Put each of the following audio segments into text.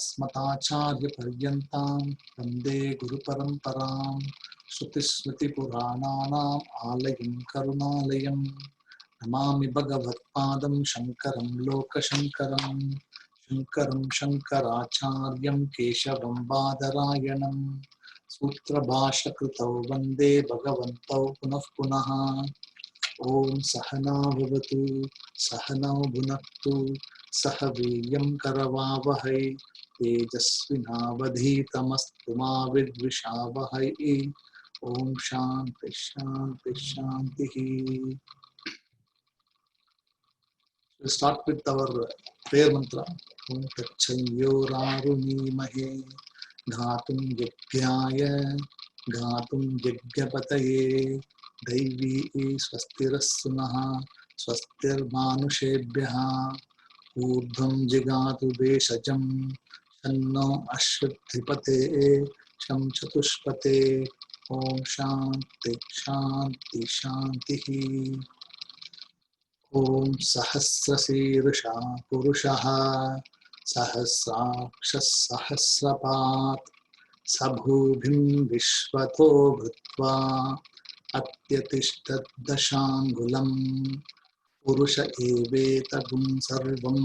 अस्मदाचार्यपर्यन्तां वन्दे गुरुपरम्परां श्रुतिस्मृतिपुराणानाम् आलयं करुणालयं नमामि भगवत्पादं शङ्करं लोकशङ्करं शङ्करं शङ्कराचार्यं केशवं बादरायणं सूत्रभाष्यकृतौ वन्दे भगवन्तौ पुनः पुनः। ॐ सहना भवतु सहनौ भुनक्तु सह वीर्यं करवावहै तेजस्विनावधीतमस्तु मा विद्विषावहै। ॐ शान्ति शान्ति शान्तिः। We start with our prayer mantra. Om Tachayyoraruneemahe Ghatum Yajnaya Ghatum Yajnapataye Daivi Swastirasunaha Swastirmanushebhyaha Urdhvam Jigatu Beshajam Shanno Ashwatthipate Sham Chatushpate. Om Shanti Shanti Shantihi. Om Sahasrasirusha Purushaha Sahasrakshas Sahasrapat Sabhubhim Vishvato Bhutva Atyatishtat Dashangulam Purusha Eveta Gum Sarvam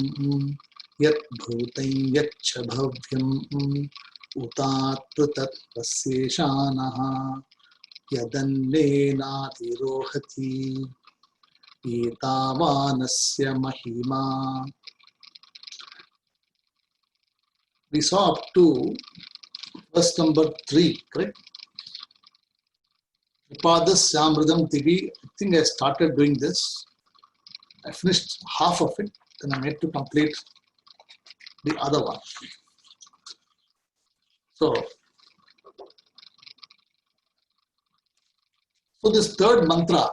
Yat Bhutain Yatcha Bhavyam Utat Prutat Vasyeshanaha Yadanvenati Rohati Etavanasya Mahima. We saw up to verse number 3, correct? Tripadas Samridam Tibi. I think I started doing this. I finished half of it, then I had to complete the other one. So this third mantra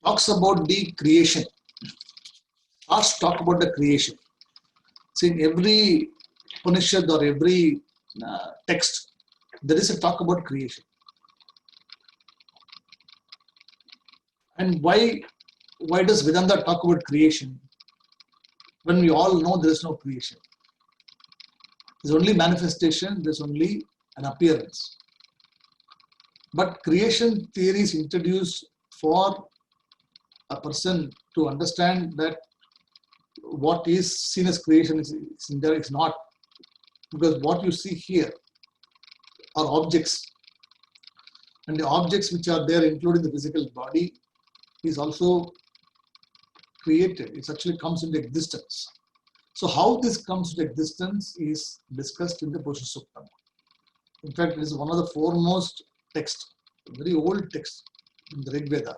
talks about the creation. First, talk about the creation. See, in every Upanishad or every text, there is a talk about creation. And why does Vedanta talk about creation when we all know there is no creation? There's only manifestation, there's only an appearance. But creation theory is introduced for a person to understand that what is seen as creation is not, because what you see here are objects, and the objects which are there, including the physical body, is also created. It actually comes into existence. So how this comes to existence is discussed in the Purusha Sukta. In fact, it is one of the foremost texts, a very old text in the Rig Veda.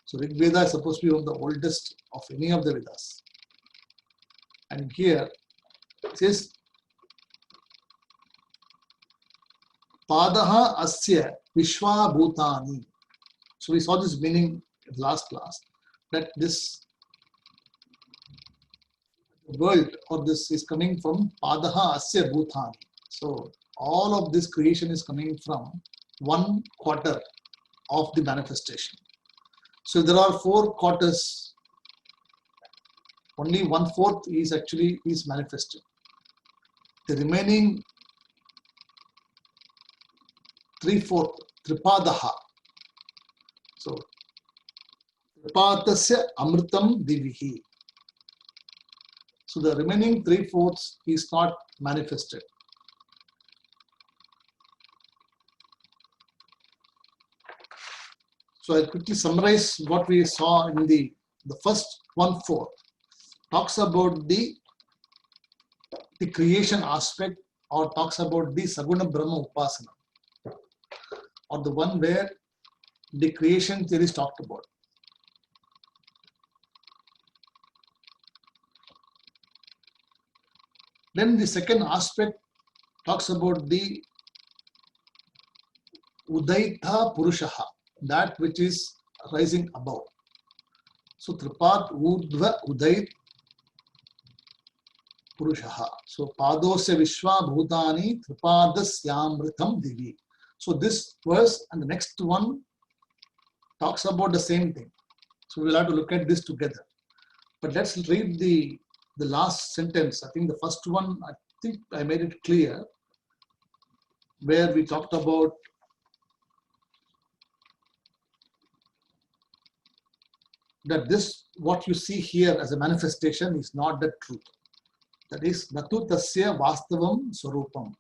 So Rig Veda is supposed to be one of the oldest of any of the Vedas. And here it says, Padaha Asya Vishwa Bhutani. So we saw this meaning in the last class, that this world or this is coming from Padaha Asya Bhutani. So all of this creation is coming from 1/4 of the manifestation. So there are 4 quarters. Only 1/4 is actually manifested. The remaining 3/4, Tripadaha. So Tripadasya Amritam Divihi. So the remaining 3/4 is not manifested. So I'll quickly summarize what we saw in the first 1/4. Talks about the creation aspect, or talks about the Saguna Brahma Upasana, or the one where the creation theory is talked about. Then the second aspect talks about the Udaita Purushaha, that which is rising above. So Tripat Urdhva Udait Purushaha. So Padosya Vishwa Bhutani Tripadasyamritam Divi. So this verse and the next one talks about the same thing. So we'll have to look at this together. But let's read the last sentence. I think the first one, I think I made it clear, where we talked about that this, what you see here as a manifestation is not the truth. That is, Natu Tasya Vastavam Swarupam.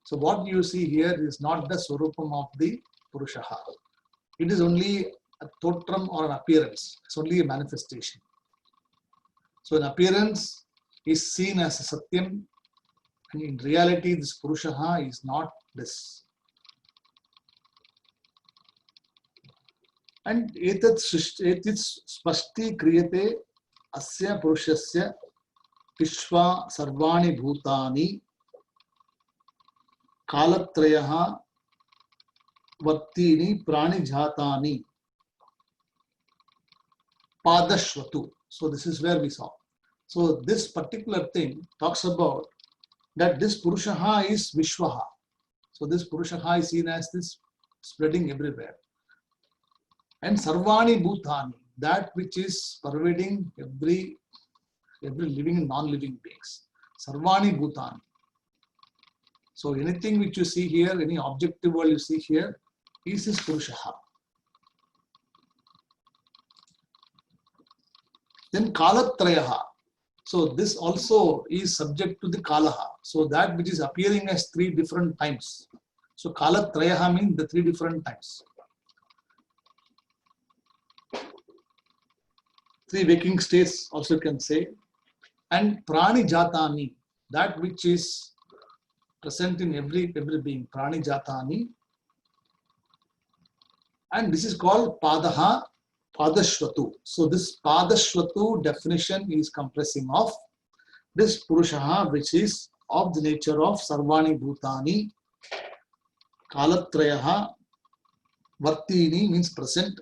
So what you see here is not the Swarupam of the Purushaha. It is only a totem or an appearance. It's only a manifestation. So an appearance is seen as a Satyam, and in reality this Purushaha is not this. And etat spasti kriyate asya purushasya vishva sarvani bhutani kalatrayaha vattini prani jhatani padashvatu. So this is where we saw. So this particular thing talks about that this Purushaha is Vishwaha. So this Purushaha is seen as this spreading everywhere. And Sarvani Bhutani, that which is pervading every living and non-living beings. Sarvani Bhutani. So anything which you see here, any objective world you see here, is this Purushaha. Then Kalatrayaha. So this also is subject to the Kalaha. So that which is appearing as 3 different times. So Kalatrayaha means the 3 different times. 3 waking states also you can say. And Prani Jatani, that which is present in every being, Prani Jatani. And this is called Padaha, Padashvatu. So this Padashvatu definition is compressing of this Purushaha, which is of the nature of Sarvani Bhutani, Kalatrayaha, Vartini means present,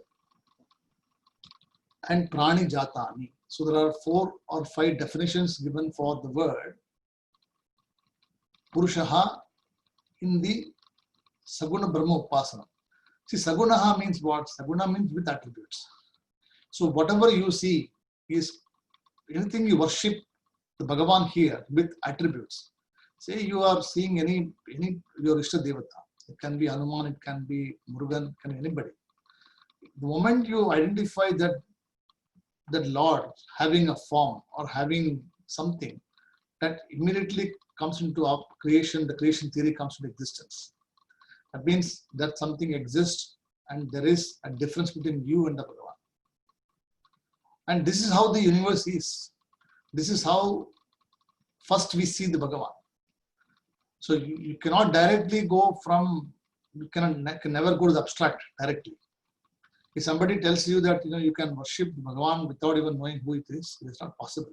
and Prani Jatani. So there are 4 or 5 definitions given for the word Purushaha in the Saguna Brahma Upasana. See, Sagunaha means what? Saguna means with attributes. So whatever you see is anything you worship the Bhagavan here with attributes. Say you are seeing any your Ishta Devata. It can be Hanuman, it can be Murugan, it can be anybody. The moment you identify that Lord having a form or having something, that immediately comes into our creation, the creation theory comes into existence. That means that something exists and there is a difference between you and the Bhagavan. And this is how the universe is. This is how first we see the Bhagavan. So you cannot directly go from, you can never go to the abstract directly. If somebody tells you that you can worship Bhagavan without even knowing who it is not possible.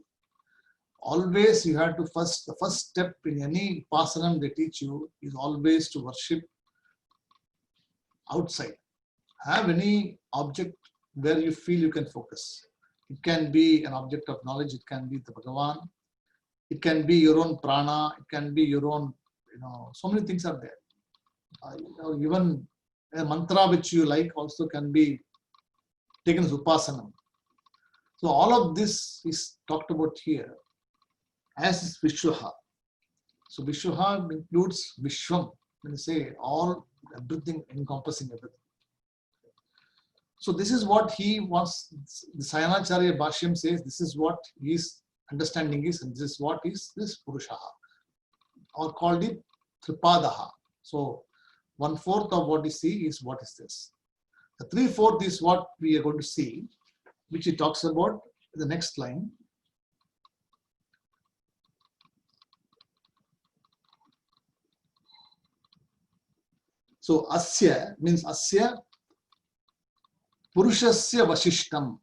Always you have to the first step in any upasanam they teach you is always to worship outside. Have any object where you feel you can focus. It can be an object of knowledge, it can be the Bhagavan, it can be your own prana, it can be your own, so many things are there. Even a mantra which you like also can be taken as upasanam. So all of this is talked about here as Vishwaha. So Vishwaha includes Vishwam, when you say everything, encompassing everything. So this is what he wants, the Sayanacharya Bhashyam says, this is what his understanding is, and this is what is this Purushaha, or called it Tripadaha. So 1/4 of what you see is what is this. The 3/4 is what we are going to see, which he talks about in the next line. So Asya means Asya Purushasya Vashishtam.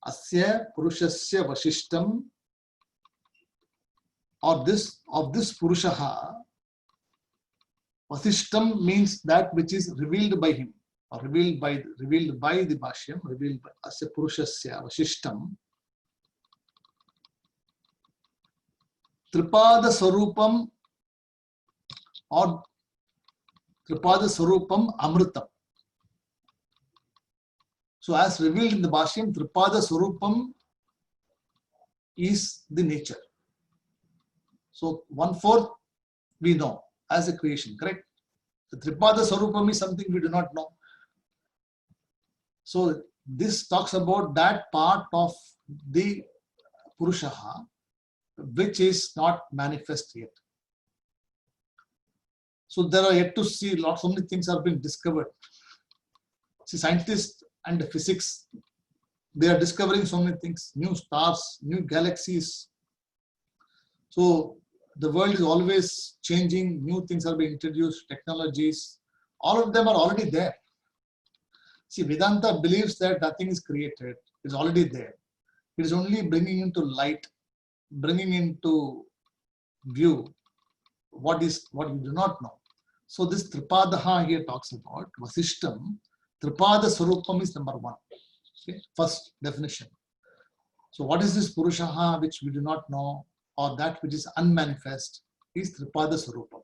Asya Purushasya Vashishtam, or this of this Purushaha. Vasishtam means that which is revealed by him, or revealed by the Bhashyam, revealed by Asya Purushasya Vashishtam. Tripada Swarupam, or Tripada Swarupam Amritam. So as revealed in the Bhashyam, Tripada Swarupam is the nature. So 1/4 we know as a creation, correct? The Tripada Swarupam is something we do not know. So this talks about that part of the Purushaha which is not manifest yet. So there are yet to see so many things are being discovered. See, scientists and physics, they are discovering so many things, new stars, new galaxies. So the world is always changing, new things are being introduced, technologies, all of them are already there. See, Vedanta believes that nothing is created, it's already there. It is only bringing into light, bringing into view what you do not know. So this Tripadaha here talks about Vasishtam. Tripada Swarupam is number 1. Okay? First definition. So what is this Purushaha which we do not know, or that which is unmanifest, is Tripada Swarupam.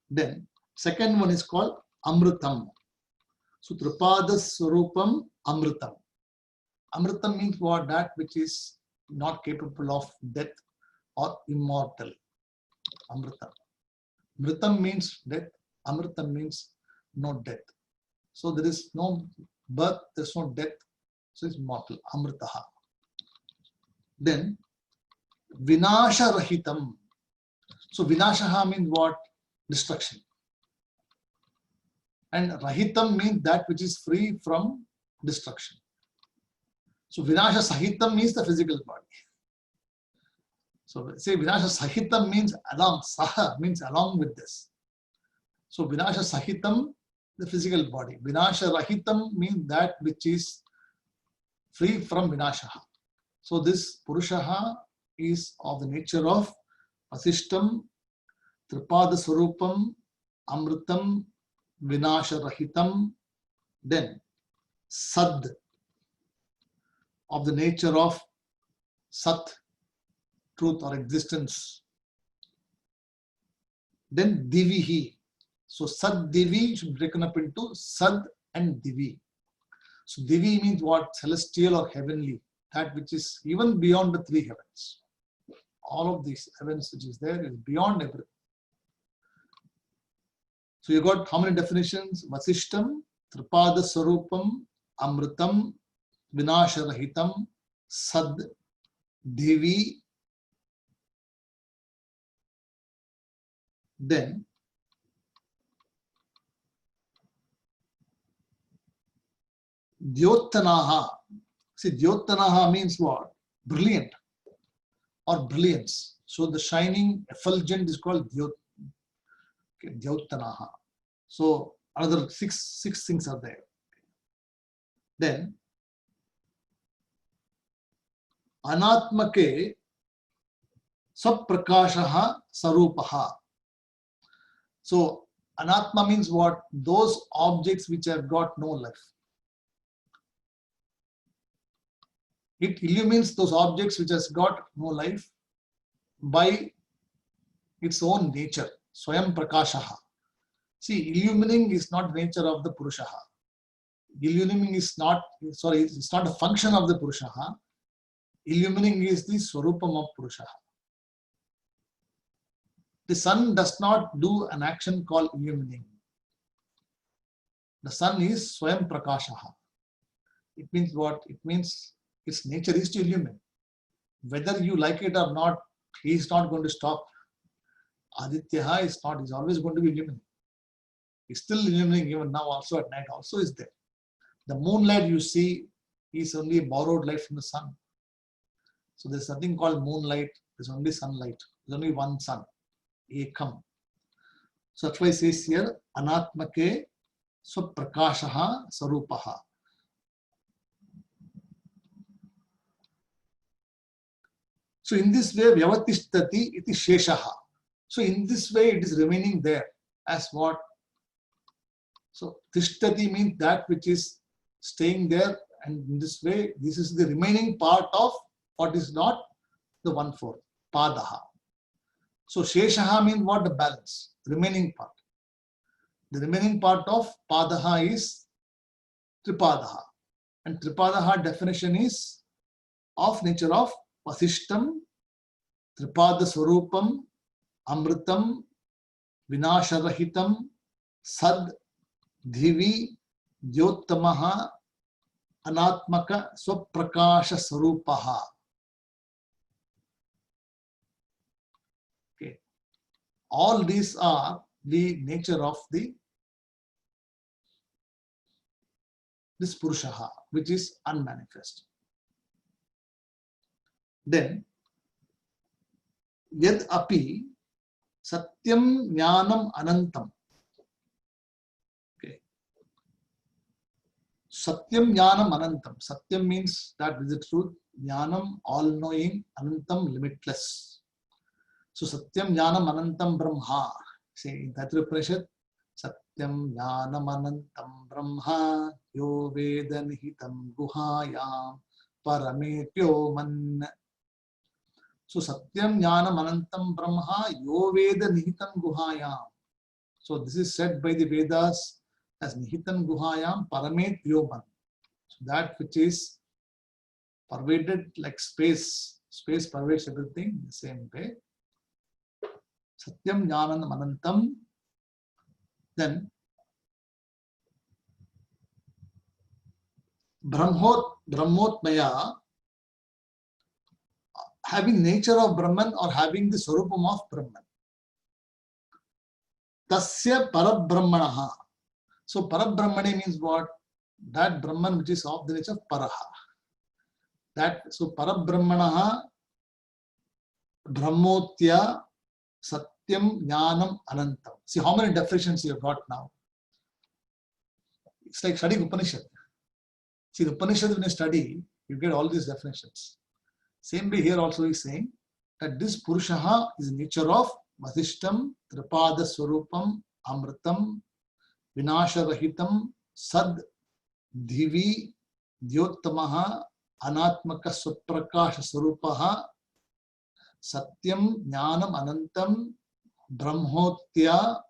Then second one is called Amritam. So Tripada Swarupam Amritam. Amritam means what? That which is not capable of death or immortal. Amritam. Mritam means death. Amritam means no death. So there is no birth, there is no death. So it's mortal. Amritaha. Then Vinasha Rahitam. So Vinashaha means what? Destruction. And Rahitam means that which is free from destruction. So Vinasha Sahitam means the physical body. So say Vinasha Sahitam means along, Saha means along with this. So Vinasha Sahitam, the physical body. Vinasha Rahitam means that which is free from Vinashaha. So this Purushaha is of the nature of Vasishtam, Tripada Swarupam, Amritam, Vinasha Rahitam, then Sad, of the nature of Sat, truth or existence. Then Divihi. So Sad Divi should be broken up into Sad and Divi. So Divi means what? Celestial or heavenly, that which is even beyond the 3 heavens. All of these heavens which is there is beyond everything. So you got how many definitions? Vasishtam, Tripada Swarupam, Amritam, Vinasha Rahitam, Sad, Divi, then Dyottanaha. See, Dyottanaha means what? Brilliant or brilliance. So the shining effulgent is called Dyottanaha. So another six things are there. Then Anatmake Saprakashaha Sarupaha. So Anatma means what? Those objects which have got no life. It illumines those objects which has got no life by its own nature. Swayam Prakashaha. See, illumining is not the nature of the Purushaha. Illumining is not, it's not a function of the Purushaha. Illumining is the Swarupam of Purushaha. The sun does not do an action called illumining. The sun is Swayam Prakashaha. It means what? It means its nature is to illumine. Whether you like it or not, he is not going to stop. Aditya is not, is always going to be illuminating. He's still illuminating even now, also at night, also is there. The moonlight you see is only a borrowed light from the sun. So there's nothing called moonlight, there's only sunlight. There's only one sun, Ekam. So that's why it says here, Anatmake Swaprakashaha Sarupaha. So in this way, Vyavatishtati iti Sheshaha. So in this way, it is remaining there as what? So Tishtati means that which is staying there, and in this way, this is the remaining part of what is not the 1/4, Padaha. So Sheshaha means what? The balance, remaining part. The remaining part of Padaha is Tripadaha. And Tripadaha definition is of nature of Vasishtam, Tripada Swarupam, Amritam, Vinasharahitam, Sad, Dhivi, Jyottamaha, Anatmaka, Swaprakasha Sarupaha. Okay. All these are the nature of this Purushaha, which is unmanifest. Then, Yad api Satyam Jnanam Anantam. Okay. Satyam Jnanam Anantam. Satyam means that is the truth. Jnanam, all-knowing. Anantam, limitless. So Satyam Jnanam Anantam Brahma. Say in Taittiriya Upanishad, Satyam Jnanam Anantam Brahma Yo Veda Nihitam Guhayam Paramepyo Man. So Satyam Jnanam Anantam Brahma Yo Veda Nihitam Guhayam. So this is said by the Vedas as Nihitam Guhayam Paramepyo Man. So that which is pervaded like space. Space pervades everything the same way. Satyam Jnanam Anantam. Then Brahmotmaya, having nature of Brahman or having the Swarupam of Brahman. Tasya Parabrahmanaha. So Parabrahmane means what? That Brahman which is of the nature of Paraha. So Parabrahmanaha Brahmotya Satyam Jnanam Anantam. See how many definitions you have got now. It's like studying Upanishad. See the Upanishad when you study, you get all these definitions. Same way here also is saying that this Purushaha is the nature of Vasishtam, Tripada Swarupam, Amritam, Vinasharahitam, Sad, Dhivi, Dyottamaha, Anatmaka Swaprakasha Sarupaha, Satyam Jnanam Anantam Brahmotya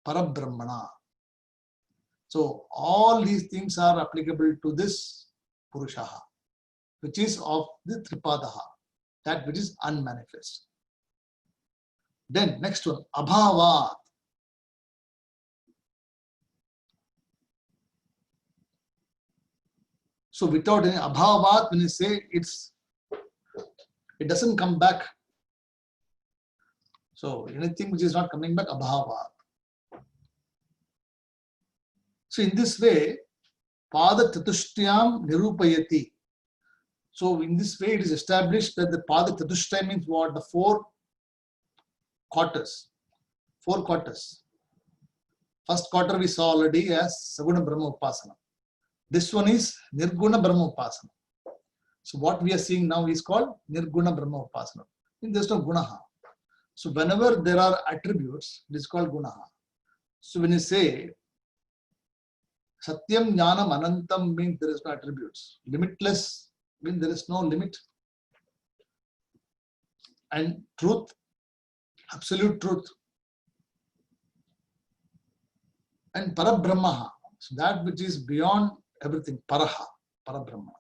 Parabrahmana. So all these things are applicable to this Purushaha, which is of the Tripadaha, that which is unmanifest. Then next one, Abhavat. So without any Abhavat, when you say it doesn't come back. So anything which is not coming back, Abhavat. So in this way, Pada Chatushtayam Nirupayati. So in this way, it is established that the Pada Chatushtaya means what? The four quarters. First quarter we saw already as Saguna Brahma Upasana. This one is Nirguna Brahma Upasana. So what we are seeing now is called Nirguna Brahma Upasana. There is no Gunaha. So whenever there are attributes, it is called Gunaha. So when you say Satyam Jnanam Anantam means there is no attributes. Limitless means there is no limit. And truth, absolute truth. And Parabrahmaha, so that which is beyond everything, Paraha, Parabrahma.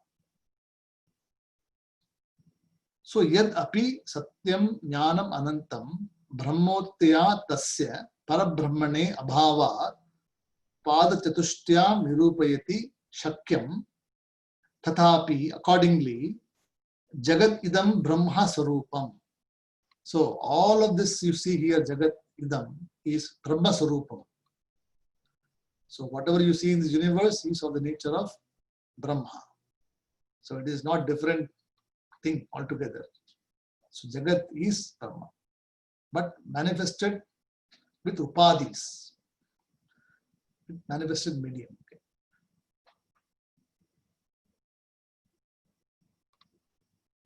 So Yad api Satyam Jnanam Anantam Brahmotya Tasya Parabrahmane Abhavat Pada Chatushtayam Nirupayati Shakyam Tathapi, accordingly, Jagat Idam Brahma Sarupam. So all of this you see here, Jagat Idam, is Brahma Sarupam. So whatever you see in this universe is of the nature of Brahma. So it is not different thing altogether. So Jagat is Brahma, but manifested with upadhis, manifested medium. Okay.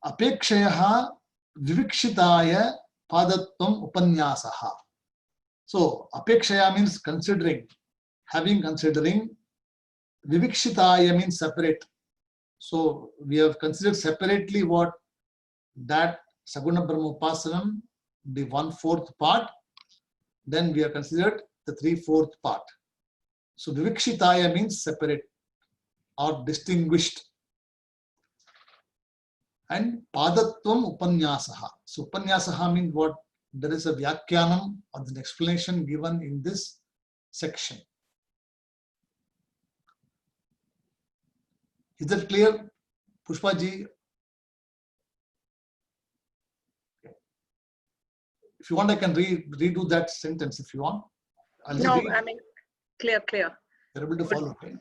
Apekshayaha vivikshitaya padatvam upanyasaha. So apekshaya means considering, considering. Vivikshitaya means separate. So we have considered separately what? That Saguna Brahma Upasanam, the 1/4 part. Then we have considered the 3/4 part. So Vivikshitaya means separate or distinguished. And padatvam upanyasaha. So upanyasaha means what? There is a vyakyanam or an explanation given in this section. Is that clear, Pushpaji? If you want, I can redo that sentence if you want. No, I mean, clear. You're able to follow, okay?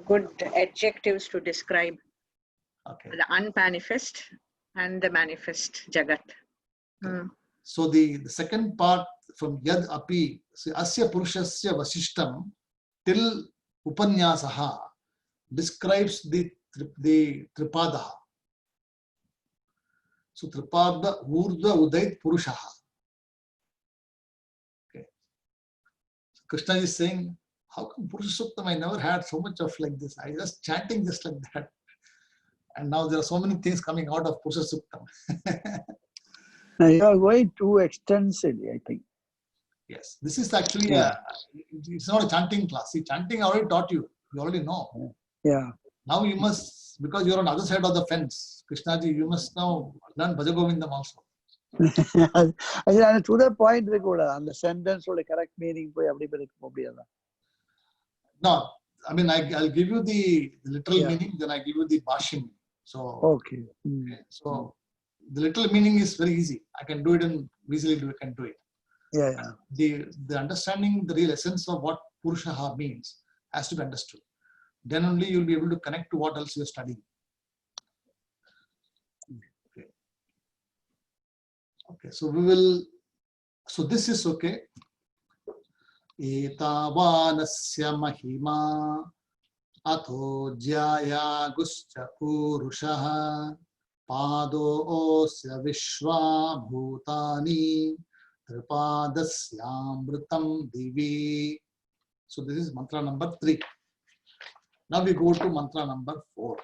Good adjectives to describe the unmanifest and the manifest Jagat. So the second part from Yad Api, Asya Purushasya Vasishtam till Upanyasaha describes the Tripadaha. So Tripada Urdhva Udait Purushaha. Okay. So Krishna is saying, how come Purusha Suktam? I never had so much of like this. I was chanting just like that. And now there are so many things coming out of Purusha Suktam. You are going too extensively, I think. Yes, this is actually it's not a chanting class. See, chanting I already taught you. You already know. Yeah. Now you must, because you're on the other side of the fence, Krishnaji, you must now learn Bhajagovindam also. To the point, and the sentence or the correct meaning. No, I mean, I'll give you the literal meaning, then I give you the Bhashya. So, okay. So, the literal meaning is very easy. I can do it and easily can do it. The understanding, the real essence of what Purushaha means has to be understood. Then only you'll be able to connect to what else you're studying. Okay, so we will, so this is okay. Etavanasya mahima atho jaya guscha purushaha pado osya vishwa bhutani tripadasyamritam divi. So this is mantra number 3. Now we go to mantra number 4.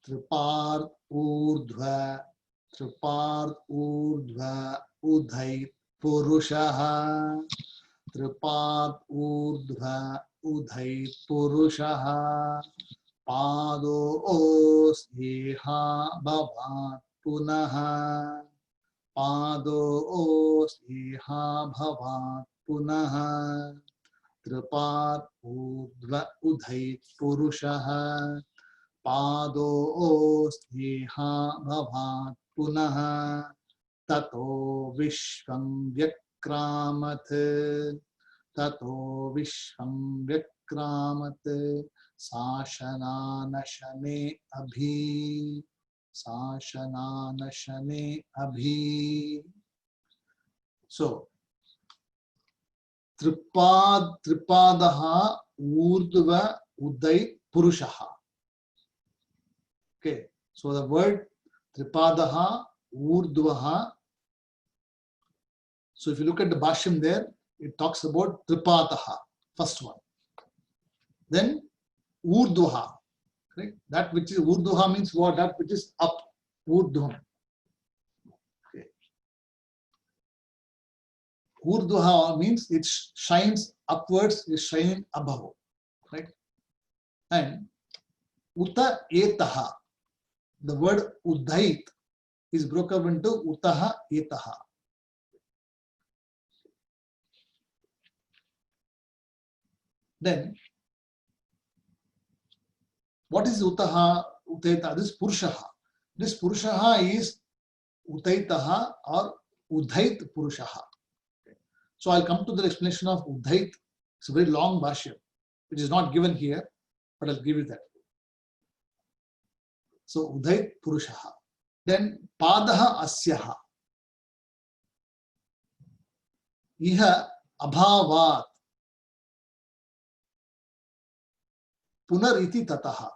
Tripad urdhva udhait purushaha. Tripad urdhva udhait purushaha. Pado osyeha bhavat punaha. Pado osyeha bhavat punaha. Tripad urdhva udhait purushaha. Pado osyeha bhavat punaha. Tato vishvam vyakramat. Tato vishvam vyakramat. Sashana shane abhi. Sashana shane abhi. So, Tripadaha urdhva udait purushaha. Okay, so the word Tripadaha urdhvaha. So if you look at the Bhashyam there, it talks about Tripadaha, first one. Then urdhvaha. Right? That which is urdhvaha means what? That which is up. Urdhvam. Okay. Urdhvaha means it shines upwards, is shining above. Right? And Uta etaha. The word udhait is broken up into utaha etaha. Then, what is utaha, utaita? This is purushaha. This purushaha is utaitaha or udhait purushaha. So I'll come to the explanation of udhait. It's a very long bhashya, which is not given here, but I'll give you that. So udhait purushaha. Then padaha asyaha. Iha abhavat. Punariti tataha.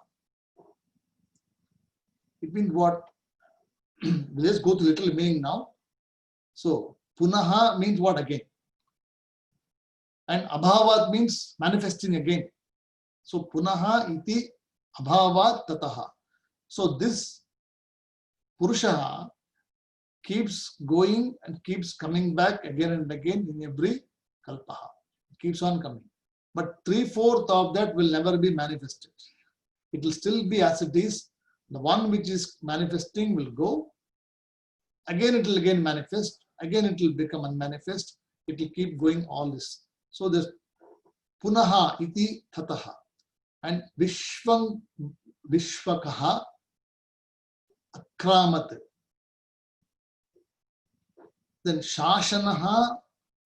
It means what? Let's go to little meaning now. So punaha means what again? And abhavat means manifesting again. So punaha iti abhavat tataha. So this Purushaha keeps going and keeps coming back again and again in every kalpaha. It keeps on coming. But 3/4 of that will never be manifested. It will still be as it is. The one which is manifesting will go. Again, it will again manifest. Again, it will become unmanifest. It will keep going all this. So there's punaha iti tataha. And vishvakaha akramat. Then shashanaha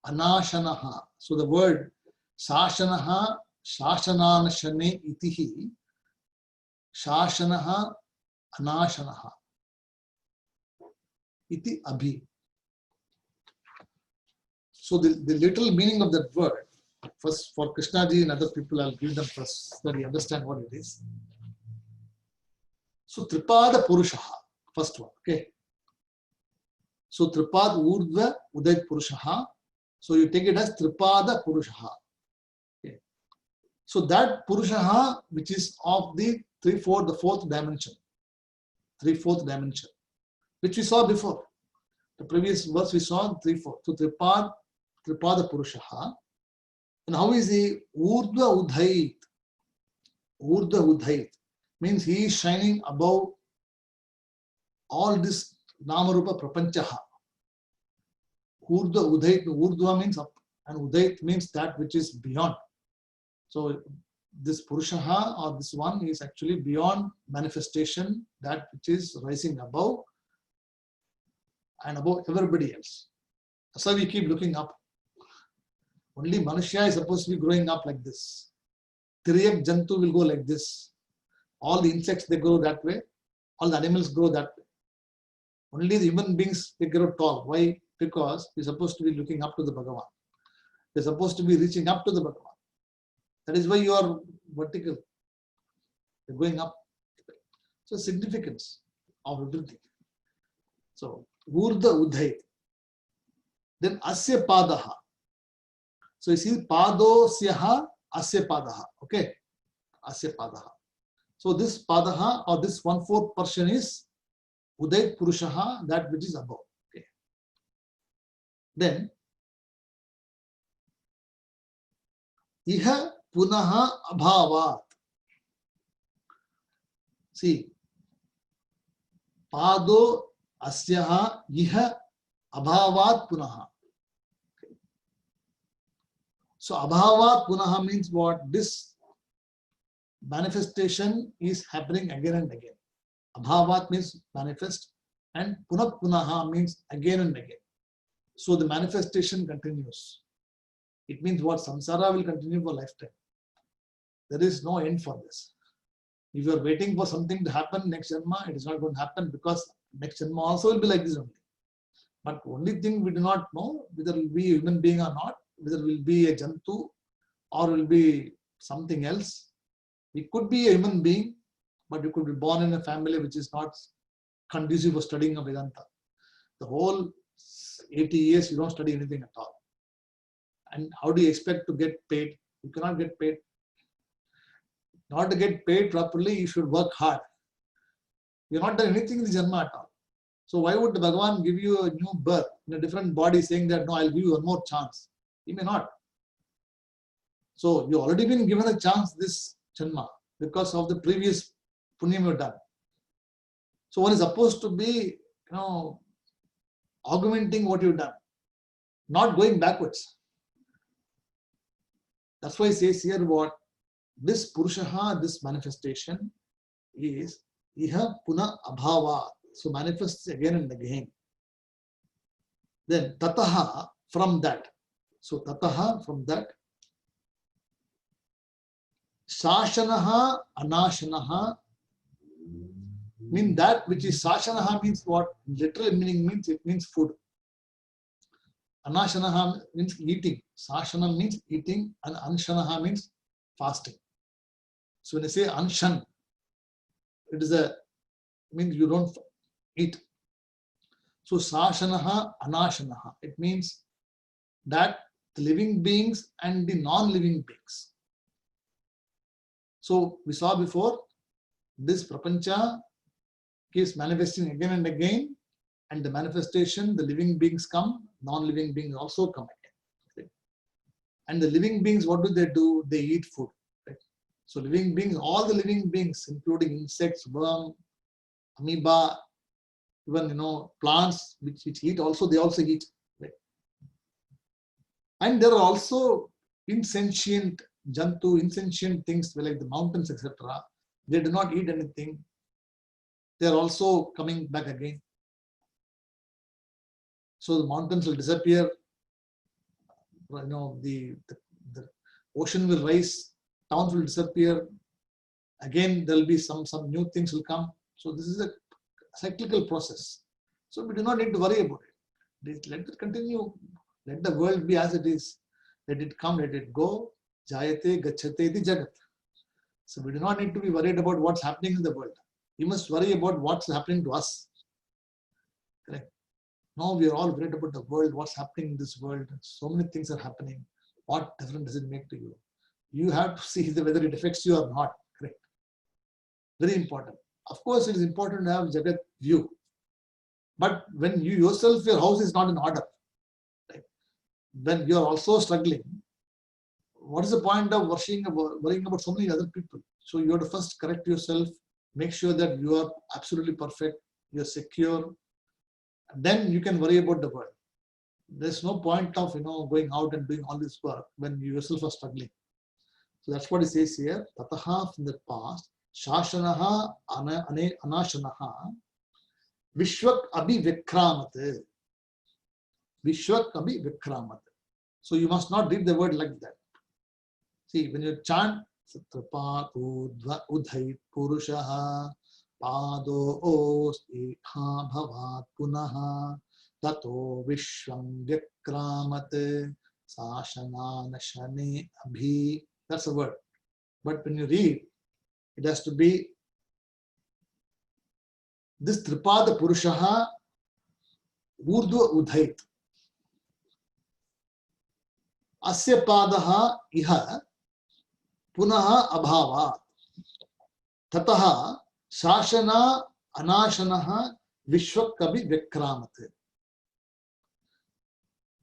anashanaha. So the word shashanaha shashananashane itihi shashanaha anashanaha iti abhi. So the literal meaning of that word, first for Krishnaji and other people, I'll give them first so that you understand what it is. So Tripada Purushaha, first one, okay. So Tripad Urdhva Udait Purushaha. So you take it as Tripada Purushaha. Okay. So that Purushaha, which is of the 3/4, the fourth dimension, 3/4 dimension, which we saw before. The previous verse we saw 3/4. So Tripada Purushaha. And how is he? Urdhva Udhait. Urdhva Udhait means he is shining above all this Namarupa Prapanchaha. Urdhva Udhait. Urdhva means up and Udhait means that which is beyond. So this Purushaha or this one is actually beyond manifestation, that which is rising above and above everybody else. That's why we keep looking up. Only Manushya is supposed to be growing up like this. Tiriyak Jantu will go like this. All the insects, they grow that way. All the animals grow that way. Only the human beings, they grow tall. Why? Because we're supposed to be looking up to the Bhagavan. We're supposed to be reaching up to the Bhagavan. That is why you are vertical. You're going up. So significance of everything. So Urdha Udhait. Then Asya Padaha. So you see Pado Syaha Asya Padaha. Okay. Asya Padaha. So this Padaha or this 1/4 portion is Udait Purushaha, that which is above. Okay. Then Iha Punaha Abhavat. See, Pado Asyaha Iha Abhavat Punaha. Okay. So Abhavat Punaha means what? This manifestation is happening again and again. Abhavat means manifest and Punaha means again and again. So the manifestation continues. It means what? Samsara will continue for lifetime. There is no end for this. If you are waiting for something to happen next Janma, it is not going to happen because next Janma also will be like this only. But only thing we do not know whether it will be a human being or not, whether it will be a Jantu or will be something else. We could be a human being, but you could be born in a family which is not conducive for studying of Vedanta. The whole 80 years you don't study anything at all. And how do you expect to get paid? You cannot get paid. Not to get paid properly, you should work hard. You have not done anything in the Janma at all. So why would the Bhagavan give you a new birth in a different body saying that, no, I'll give you one more chance? He may not. So you already been given a chance this Janma because of the previous punyam you've done. So one is supposed to be, augmenting what you've done, not going backwards. That's why he says here what? This Purushaha, this manifestation is Iha Puna Abhava. So manifests again and again. Then Tataha from that. So Tataha from that. Sashanaha Anashanaha mean that which is Sashanaha means what? Literal meaning means it means food. Anashanaha means eating. Sashana means eating and Anshanaha means fasting. So when I say Anshan, it is means you don't eat. So Sashanaha Anashanaha. It means that the living beings and the non-living beings. So we saw before, this Prapancha keeps manifesting again and again And the manifestation, the living beings come, non-living beings also come again. Okay? And the living beings, what do? They eat food. Right? So living beings, all the living beings, including insects, worm, amoeba, even plants which eat also, they also eat. Right? And there are also insentient jantu, insentient things like the mountains, etc. They do not eat anything. They are also coming back again. So the mountains will disappear. The ocean will rise. Towns will disappear. Again, there will be some new things will come. So this is a cyclical process. So we do not need to worry about it. Let it continue. Let the world be as it is. Let it come, let it go. Jayate gacchate iti jagat. So we do not need to be worried about what's happening in the world. We must worry about what's happening to us. Correct. Now we are all worried about the world, what's happening in this world. So many things are happening. What difference does it make to you? You have to see whether it affects you or not. Correct. Very important. Of course, it is important to have Jagat view. But when you yourself, your house is not in order, right? When you are also struggling, what is the point of worrying about so many other people? So you have to first correct yourself, make sure that you are absolutely perfect, you are secure. Then you can worry about the world. There's no point of going out and doing all this work when you yourself are struggling. So that's what it says here. Tataha, from the past, Shashanaha Anashanaha Vishwak Abhi Vikramat. Vishwak Abhi Vikramat. So you must not read the word like that. See, when you chant Satrapat Udhait Purushaha Pado Osti Bhavat Punaha Tato Vishwam Vikramat Sashana Nashane Abhi. That's a word. But when you read, it has to be this Tripada Purushaha Urdhva Udhait. Asya Padaha Iha Punaha Abhavat. Tataha Shashana Anashanaha Vishwakabi Vyakramate.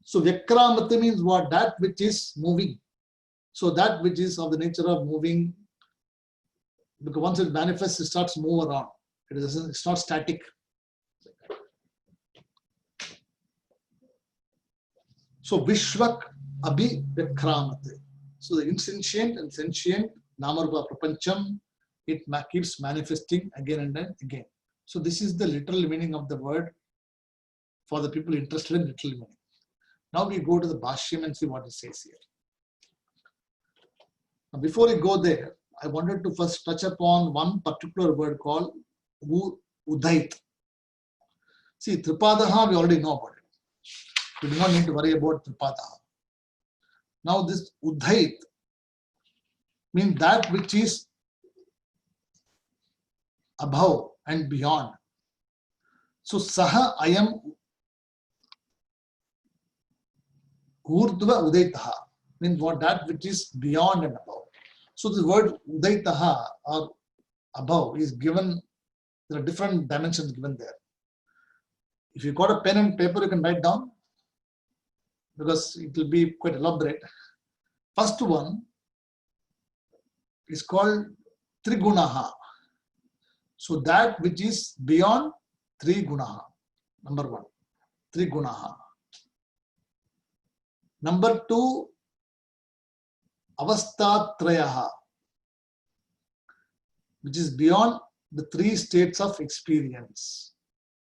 So Vyakramate means what? That which is moving. So that which is of the nature of moving, because once it manifests, it starts to move around. It's not static. So Vishwak Abhi Vikramate. So the insentient and sentient Namarupa Prapancham, it keeps manifesting again and again. So this is the literal meaning of the word for the people interested in literal meaning. Now we go to the Bhashyam and see what it says here. Now before we go there, I wanted to first touch upon one particular word called Udhait. See, Tripadaha, we already know about it. We do not need to worry about Tripadaha. Now this Udhait means that which is above and beyond. So Saha Ayam Urdhva Udaitaha means what? That which is beyond and above. So the word Udaitaha or above is given, there are different dimensions given there. If you got a pen and paper, you can write down because it will be quite elaborate. First one is called Trigunaha. So that which is beyond Trigunaha. Number one, Trigunaha. Number two, Avastatrayaha, which is beyond the three states of experience.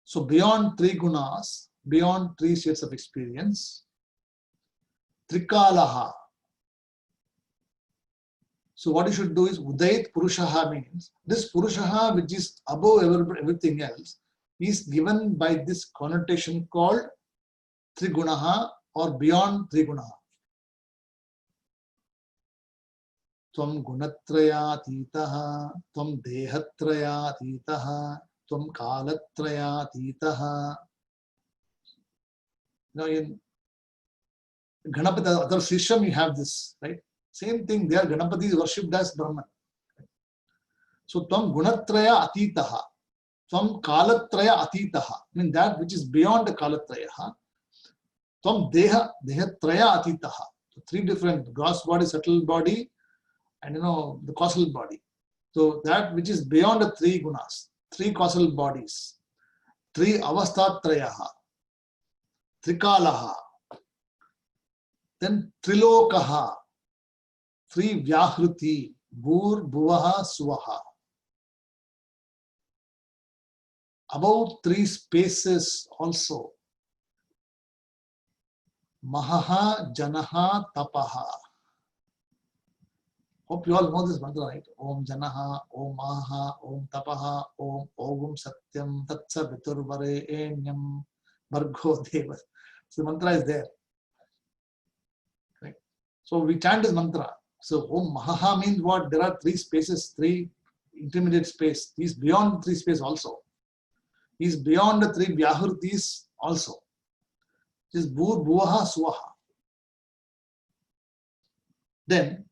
So beyond three gunas, beyond three states of experience, Trikalaha. So what you should do is Udait Purushaha means this Purushaha which is above everything else is given by this connotation called Trigunaha or beyond Trigunaha. Tvam gunatrayatitaha, tvam dehatrayatitaha, tvam kalatrayatitaha. Now in Ganapati, other Shisham, you have this, right? Same thing there, Ganapati is worshipped as Brahman. So tvam gunatraya atitaha. Tvam Kalatraya Atitaha. I mean that which is beyond the Kalatraya. Tvam Deha Traya Atitaha. So three different: gross body, subtle body, and the causal body. So that which is beyond the three gunas, three causal bodies, three avastatrayaha, trikalaha, then trilokaha, three vyahruti, bhur, bhuvaha, suvaha. About three spaces also. Mahaha, Janaha, Tapaha. Hope you all know this mantra, right? Om Janaha, Om Maha, Om Tapaha, Om Ogum Satyam, Tatsa Viturvare Enyam, Bhargo Deva. So the mantra is there. Right? So we chant this mantra. So Om Mahaha means what? There are three spaces, three intermediate space. He is beyond three space also. He is beyond the three Vyahurtis also. It is Bhur, Bhuvaha, Suvaha. Then,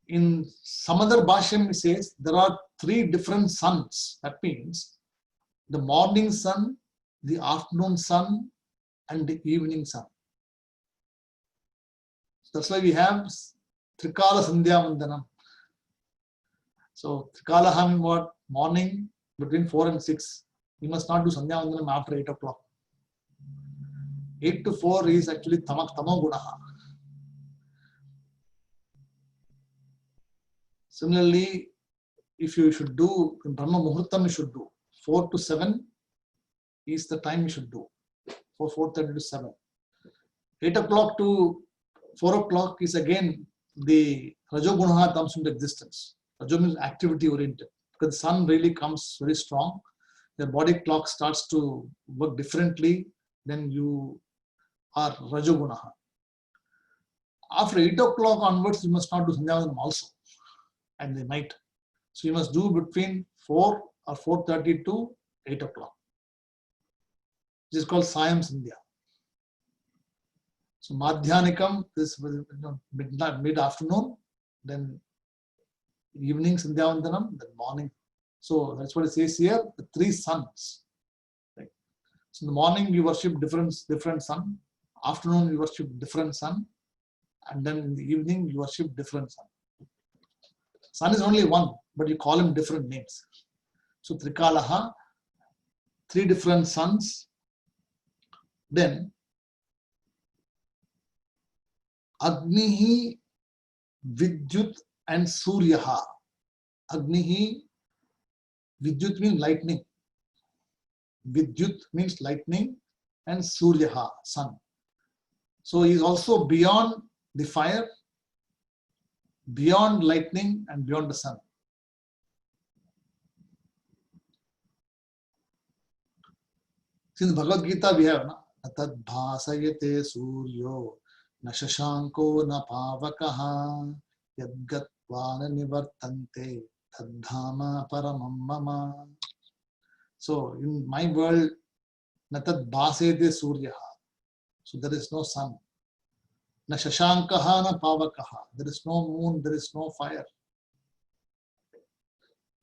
in some other Bhashyam, it says there are three different suns. That means the morning sun, the afternoon sun, and the evening sun. So that's why we have Trikala Sandhya Vandanam. So Trikala means what? Morning between 4 and 6. You must not do Sandhya Vandanam after 8 o'clock. 8 to 4 is actually Tamo Gunaha. Similarly, if you should do in Brahma Muhurtam, you should do 4 to 7 is the time you should do. 4:30 to 7. 8 o'clock to 4 o'clock is again the Rajogunaha comes into existence. Rajo means activity oriented. Because the sun really comes very strong, the body clock starts to work differently, then you are Rajogunaha. After 8 o'clock onwards, you must not do Sandhya also, and the night. So you must do between 4 or 4:30 to 8 o'clock. This is called Sayam Sandhya. So Madhyanikam is mid-afternoon, then evening Sandhya Vandanam, then morning. So that's what it says here, the three suns. Right? So in the morning you worship different sun, afternoon you worship different sun, and then in the evening you worship different sun. Sun is only one, but you call him different names. So Trikalaha, three different suns. Then Agnihi, Vidyut and Suryaha. Agnihi, Vidyut means lightning. Vidyut means lightning, and Suryaha, sun. So he is also beyond the fire, beyond lightning, and beyond the sun. Since Bhagavad Gita we have Tad bhasayate suryo na shashanko na pavakaha yadgatvana nivartante tadhama paramam mama. So in my world, na tad bhasayate suryaha. So there is no sun. Na shashankaha na pavakaha. There is no moon, there is no fire.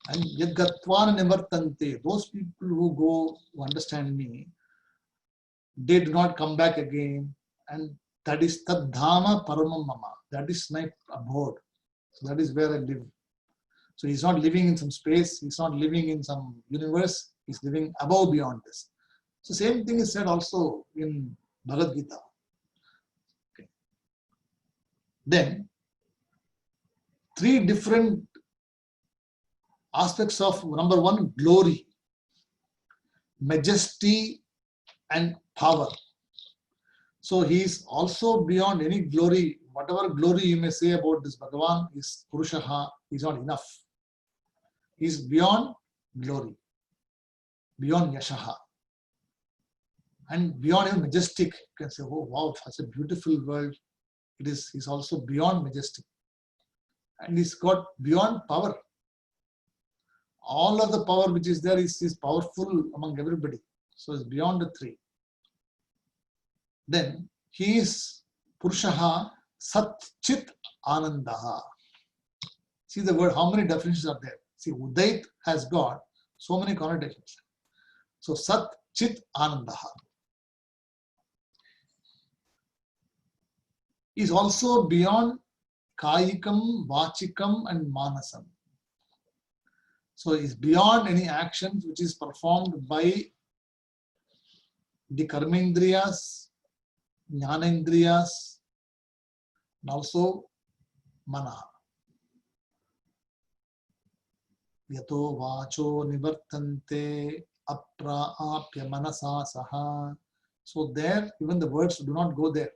And yadgatvana nivartante. Those people who understand me, they do not come back again, and that is tadhama paramam mama. That is my abode. So that is where I live. So he's not living in some space, he's not living in some universe, he's living above beyond this. So same thing is said also in Bhagavad Gita. Okay. Then three different aspects of number one, glory, majesty, and power. So he is also beyond any glory. Whatever glory you may say about this Bhagavan is Purushaha, is not enough. He is beyond glory, beyond Yashaha, and beyond even majestic. You can say, oh wow, such a beautiful world. He's also beyond majestic. And he's got beyond power. All of the power which is there is powerful among everybody. So it's beyond the three. Then he is Purushaha Sat Chit Anandaha. See the word, how many definitions are there? See, Udait has got So many connotations. So Sat Chit Anandaha is also beyond Kayikam, Vachikam and Manasam. So it's beyond any actions which is performed by the Karmendriyas, Jnanendriyas, and also Mana. Yato vacho nivartante apraapya manasa saha. So there, even the words do not go there.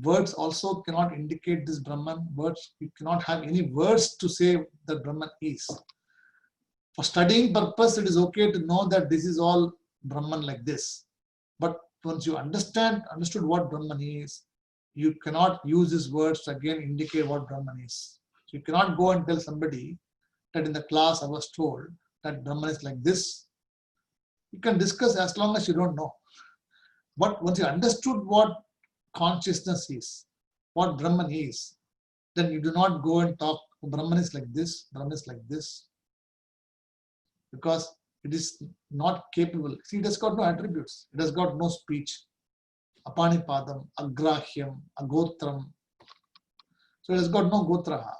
Words also cannot indicate this Brahman. Words, you cannot have any words to say that Brahman is. For studying purpose, it is okay to know that this is all Brahman like this. But once you understood what Brahman is, you cannot use these words to again indicate what Brahman is. So you cannot go and tell somebody that in the class I was told that Brahman is like this. You can discuss as long as you don't know. But once you understood what consciousness is, what Brahman is, then you do not go and talk, oh, Brahman is like this, Brahman is like this. Because it is not capable. See, it has got no attributes. It has got no speech. Apanipadam, Agrahyam, Agotram. So it has got no Gotraha.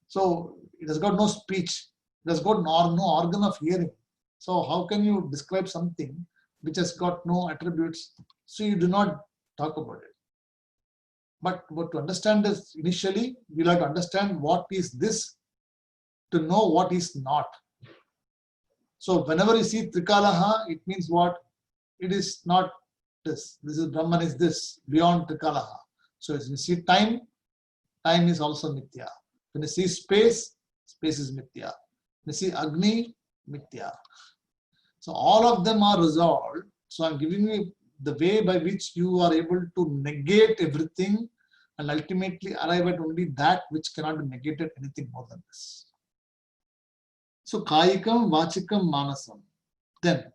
So it has got no speech. It has got no organ of hearing. So how can you describe something which has got no attributes? So you do not talk about it. But to understand this, initially, you have to understand what is this to know what is not. So whenever you see Trikalaha, it means what? It is not this. This is Brahman is this, beyond Trikalaha. So as you see time, time is also Mithya. When you see space, space is Mithya. When you see Agni, Mithya. So all of them are resolved. So I'm giving you the way by which you are able to negate everything and ultimately arrive at only that which cannot be negated anything more than this. So Kayikam, Vachikam, Manasam. Then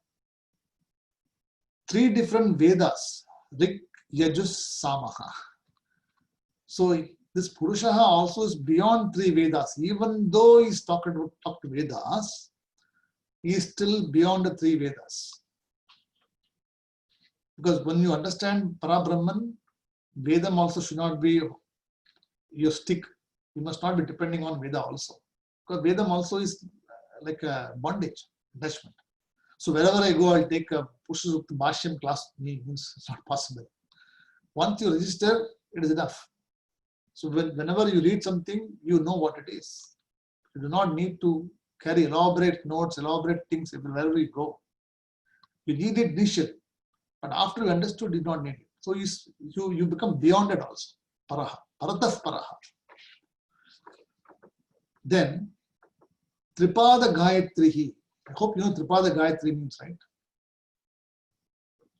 3 different Vedas, Rik, Yajus, Samaha. So this Purushaha also is beyond 3 Vedas. Even though he's talked Vedas, he is still beyond the 3 Vedas. Because when you understand Parabrahman, Vedam also should not be your stick. You must not be depending on Veda also. Because Vedam also is like a bondage, attachment. So wherever I go, I'll take a Purushasukta Bhashyam class. Means it's not possible. Once you register, it is enough. So whenever you read something, you know what it is. You do not need to carry elaborate notes, elaborate things wherever you go. You need it initially, but after you understood, you do not need it. So you become beyond it also. Paraha, Paratah Paraha. Then Tripada Gayatrihi. I hope you know Tripada Gayatri means, right?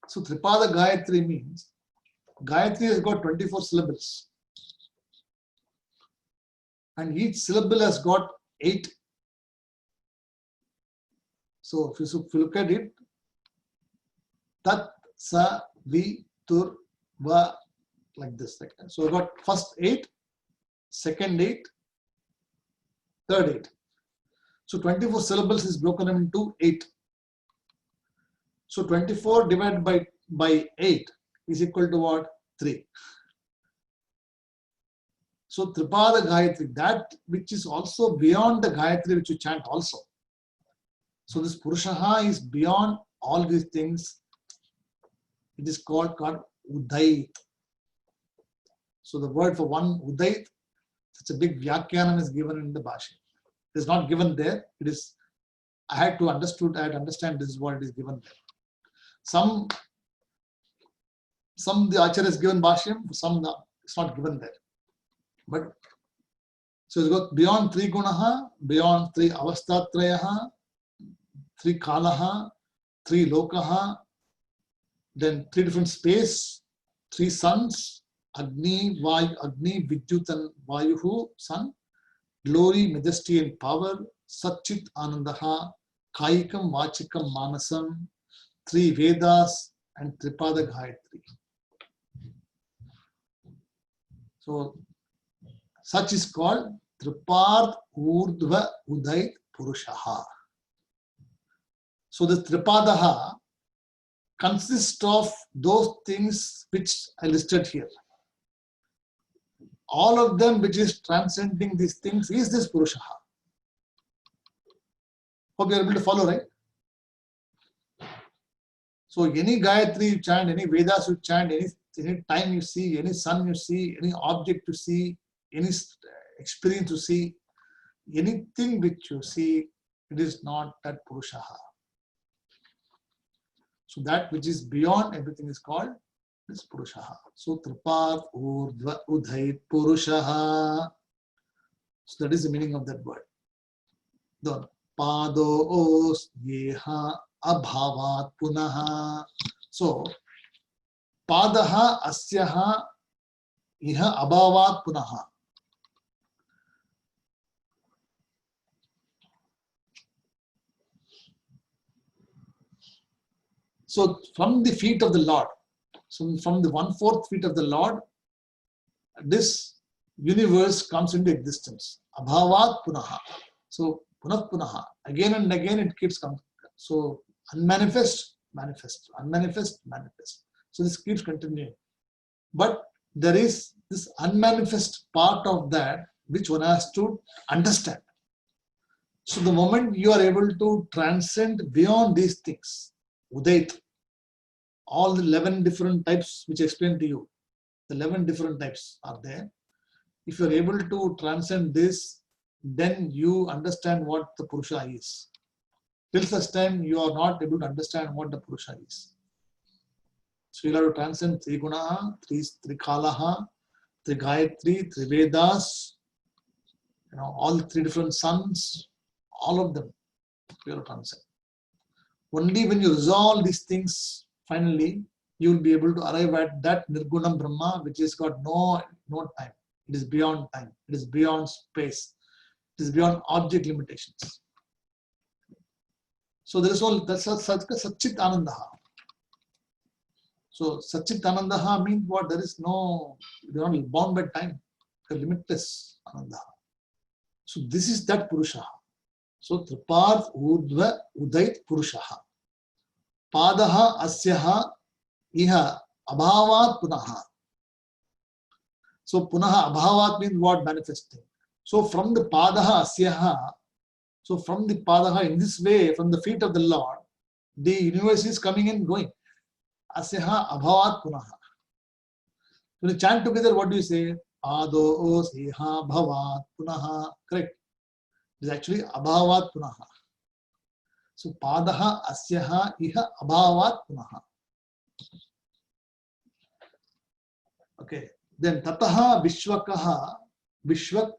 So Tripada Gayatri means Gayatri has got 24 syllables. And each syllable has got 8. So if you look at it, Tat, Sa, Vi, Tur, Va, like this. So I got first 8, second 8, third 8. So 24 syllables is broken into 8. So 24 divided by 8 is equal to what? 3. So Tripada Gayatri, that which is also beyond the Gayatri which you chant also. So this Purushaha is beyond all these things. It is called Udait. So the word for one Udait, such a big Vyakyanam is given in the Bhashya. It is not given there. It is, I had to understand this is what it is given there. Some the Acharya is given Bhashyam, some it's not given there. But so it's got beyond 3 Gunaha, beyond 3 Avastatrayaha, 3 Kalaha, 3 Lokaha, then 3 different space, 3 suns, Agni, Vidyut and Vayuhu, sun, glory, majesty and power, Satchit Anandaha, Kayikam, Vachikam, Manasam, 3 Vedas and Tripada Gayatri. So such is called Tripad Urdhva Udait Purushaha. So the Tripadaha consists of those things which I listed here. All of them which is transcending these things is this Purushaha. Hope you are able to follow, right? So any Gayatri you chant, any Vedas you chant, any time you see, any sun you see, any object you see, any experience you see, anything which you see, it is not that Purushaha. So that which is beyond everything is called this Purushaha. So Tripat Urdhva Udhait Purushaha. So that is the meaning of that word. Then Pado Os Yeha Abhavat Punaha. So Padaha Asyaha Iha Abhavat Punaha. So from the feet of the Lord, so from the 1/4 feet of the Lord, this universe comes into existence. Abhavat Punaha. So Punah Punaha. Again and again it keeps coming. So unmanifest, manifest, unmanifest, manifest. So this keeps continuing. But there is this unmanifest part of that which one has to understand. So the moment you are able to transcend beyond these things, Udait, all the 11 different types which I explained to you, the 11 different types are there. If you are able to transcend this, then you understand what the Purusha is. Till such time, you are not able to understand what the Purusha is. So you have to transcend three gunaha, three kalaha, three Gayatri, three Vedas, all the 3 different suns, all of them you have to transcend. Only when you resolve these things, finally, you will be able to arrive at that Nirgunam Brahma, which has got no time. It is beyond time. It is beyond space. It is beyond object limitations. So there is that's Satchit Anandaha. So Satchit Anandaha means what? There is no, you are not bound by time. You are limitless Anandaha. So this is that Purushaha. So Triparth Urdhva Udait Purushaha. Padaha Asyaha Iha Abhavat Punaha. So Punaha Abhavat means what? Manifesting. So from the Padaha Asyaha, so from the Padaha, in this way, from the feet of the Lord, the universe is coming and going. Asyaha Abhavat Punaha. When you chant together, what do you say? Pado Osyeha Bhavat Punaha. Correct. It is actually Abhavat Punaha. So Padaha Asyaha Iha Abhavat Punaha. Okay. Then Tataha Vishwakaha Vishwak.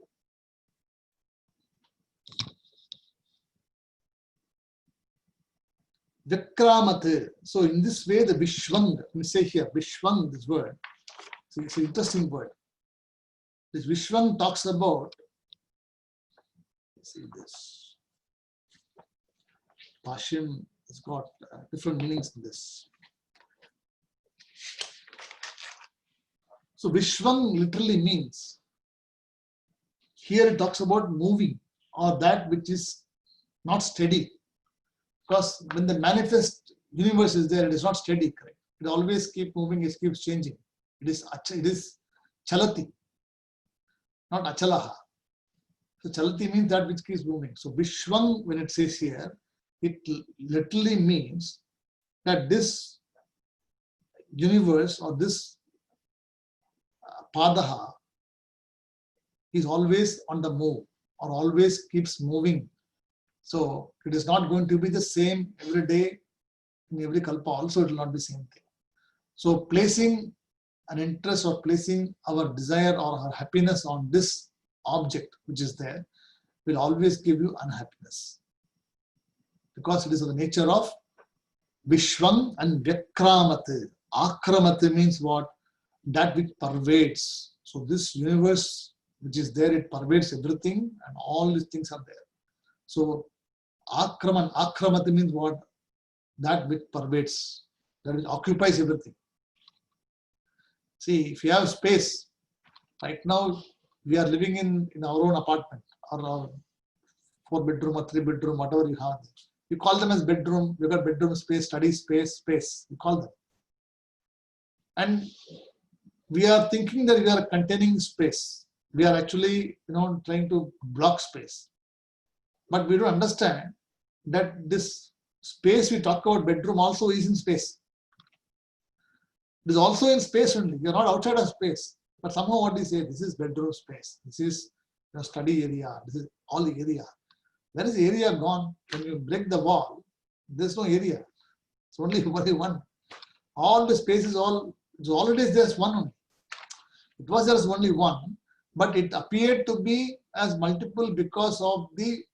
Vikramat. So in this way, the Vishwang, let me say here, Vishwang, this word, so it's an interesting word. This Vishwang talks about, let's see this, Bhashim has got different meanings in this. So Vishwang literally means, here it talks about moving or that which is not steady. Because when the manifest universe is there, it is not steady, correct? It always keeps moving, it keeps changing. It is Chalati, not Achalaha. So Chalati means that which keeps moving. So Vishwang, when it says here, it literally means that this universe or this Padaha is always on the move or always keeps moving. So it is not going to be the same every day, in every kalpa also it will not be the same thing. So placing an interest or placing our desire or our happiness on this object which is there will always give you unhappiness. Because it is of the nature of Vishwang and Vyakramat. Akramat means what? That which pervades. So this universe which is there, it pervades everything and all these things are there. So Akramat means what? That which pervades, that which occupies everything. See, if you have space, right now we are living in our own apartment or a 4-bedroom or 3-bedroom, whatever you have. You call them as bedroom, you got bedroom space, study space, you call them. And we are thinking that we are containing space. We are actually, trying to block space. But we don't understand that this space we talk about, bedroom, also is in space. It is also in space only. You are not outside of space. But somehow what we say, this is bedroom space. This is study area. This is all the area. Where is the area gone? When you break the wall, there is no area. It's only one. All the space is already just one only. It was just only one, but it appeared to be as multiple because of the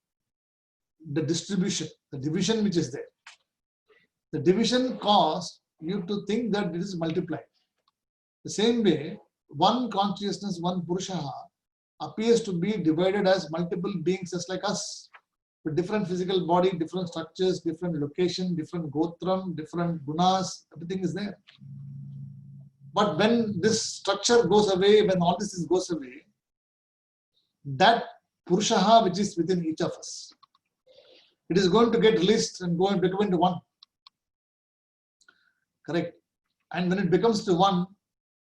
distribution, the division which is there. The division caused you to think that it is multiplied. The same way, one consciousness, one Purusha appears to be divided as multiple beings just like us, with different physical body, different structures, different location, different gotram, different gunas, everything is there. But when this structure goes away, when all this goes away, that Purusha which is within each of us, it is going to get released and go and become into one. Correct. And when it becomes to one,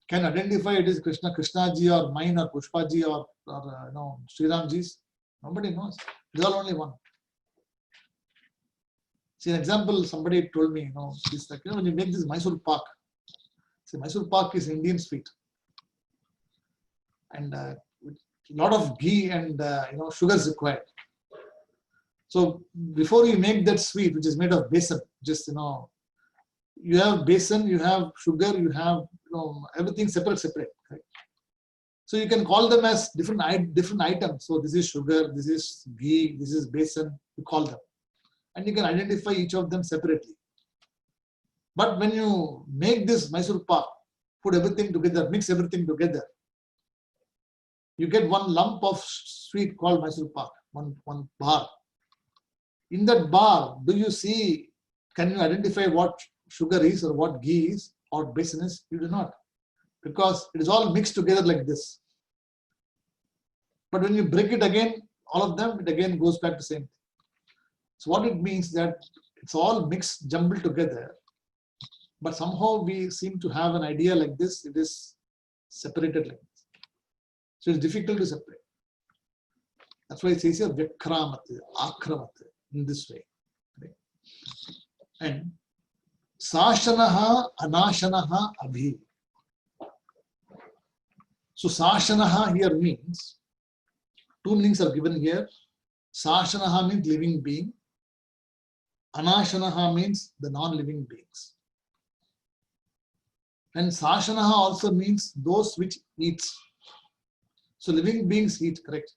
can identify it is Krishna ji or mine or Pushpa ji or Sri Ram ji's. Nobody knows. It is all only one. See, an example, somebody told me, it's like, when you make this Mysore Pak, see, Mysore Pak is Indian sweet. And a lot of ghee and sugar is required. So before you make that sweet, which is made of besan, just you have besan, you have sugar, you have everything separate. Right? So you can call them as different items. So this is sugar, this is ghee, this is besan. You call them, and you can identify each of them separately. But when you make this Mysore Pak, put everything together, mix everything together, you get one lump of sweet called Mysore Pak, one bar. In that bar, do you see, can you identify what sugar is or what ghee is or besan is? You do not, because it is all mixed together like this. But when you break it again, all of them, it again goes back to the same thing. So what it means that it's all mixed, jumbled together, but somehow we seem to have an idea like this, it is separated like this. So it's difficult to separate. That's why it says here, Vyakkramat, Akramat, in this way. Okay. And Sashanaha, Anashanaha, Abhi. So Sashanaha here means, two meanings are given here. Sashanaha means living being. Anashanaha means the non-living beings. And Sashanaha also means those which eats. So living beings eat, correct?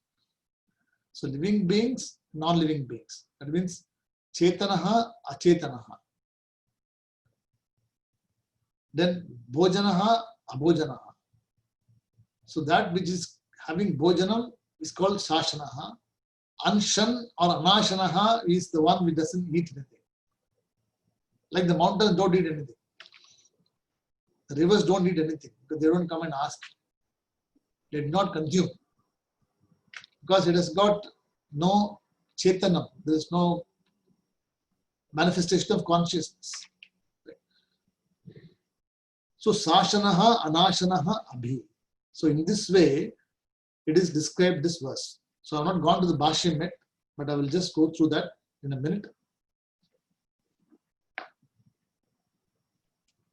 So living beings, non-living beings. That means Chetanaha, Achetanaha. Then Bhojanaha, Abhojanaha. So that which is having Bhojanam is called Sashanaha. Anshan or Anashanaha is the one which doesn't eat anything. Like the mountains don't eat anything. The rivers don't eat anything because they don't come and ask. They do not consume. Because it has got no Chetanam. There is no manifestation of consciousness. So Sashanaha, Anashanaha, Abhi. So in this way, it is described this verse. So I have not gone to the Bhashyam yet, but I will just go through that in a minute.